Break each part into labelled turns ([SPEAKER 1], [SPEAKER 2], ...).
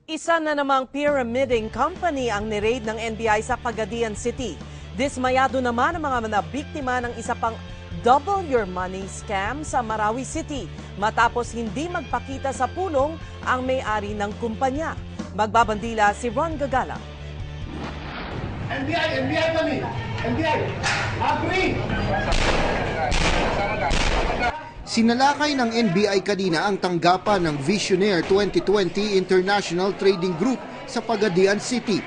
[SPEAKER 1] Isa na namang pyramiding company ang niraid ng NBI sa Pagadian City. Dismayado naman ang mga nabiktima ng isa pang double your money scam sa Marawi City matapos hindi magpakita sa pulong ang may-ari ng kumpanya. Magbabandila si Ron Gagala.
[SPEAKER 2] NBI kami! NBI! Agree!
[SPEAKER 3] Sinalakay ng NBI kanina ang tanggapan ng Visionaire 2020 International Trading Group sa Pagadian City.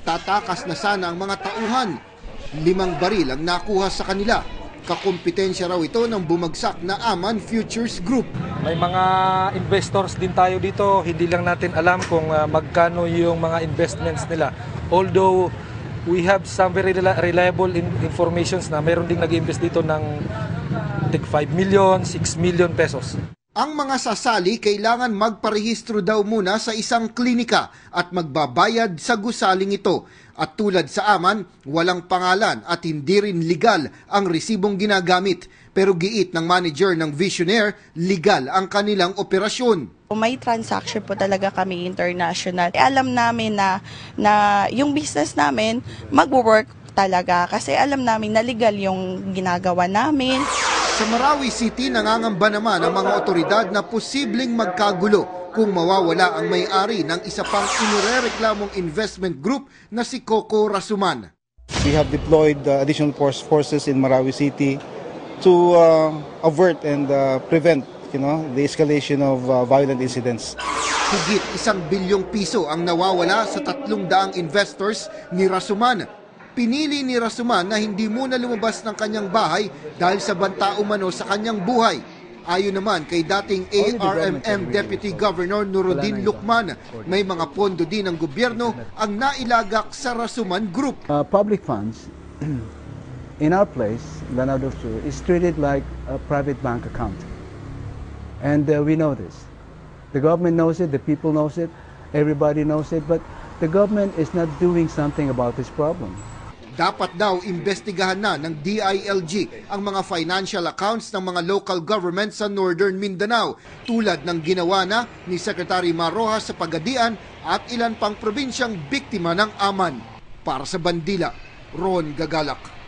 [SPEAKER 3] Tatakas na sana ang mga tauhan. 5 baril ang nakuha sa kanila. Kakumpetensya raw ito ng bumagsak na Aman Futures Group.
[SPEAKER 4] May mga investors din tayo dito. Hindi lang natin alam kung magkano yung mga investments nila. Although we have some very reliable informations na mayroon ding nag-invest dito ng 5 million, 6 million pesos.
[SPEAKER 3] Ang mga sasali kailangan magparehistro daw muna sa isang klinika at magbabayad sa gusaling ito. At tulad sa Aman, walang pangalan at hindi rin legal ang resibong ginagamit. Pero giit ng manager ng Visionaire, legal ang kanilang operasyon.
[SPEAKER 5] May transaction po talaga kami international. Alam namin na yung business namin mag-work talaga kasi alam namin na legal yung ginagawa namin.
[SPEAKER 3] Sa Marawi City, nangangamba naman ang mga otoridad na posibleng magkagulo kung mawawala ang may-ari ng isa pang inirereklamong investment group na si Coco Rasuman.
[SPEAKER 6] We have deployed additional forces in Marawi City to avert and prevent the escalation of violent incidents.
[SPEAKER 3] Higit 1 bilyong piso ang nawawala sa 300 investors ni Rasuman. Pinili ni Rasuman na hindi muna lumabas ng kanyang bahay dahil sa banta umano sa kanyang buhay. Ayon naman kay dating ARMM Deputy Governor Nuruddin Lucman, may mga pondo din ng gobyerno ang nailagak sa Rasuman Group.
[SPEAKER 7] Public funds in our place, Lanao del Sur, is treated like a private bank account. And we know this. The government knows it, the people knows it, everybody knows it, but the government is not doing something about this problem.
[SPEAKER 3] Dapat daw imbestigahan na ng DILG ang mga financial accounts ng mga local government sa Northern Mindanao tulad ng ginawa na ni Secretary Marrojas sa Pagadian at ilan pang probinsyang biktima ng Aman. Para sa Bandila, Ron Gagalak.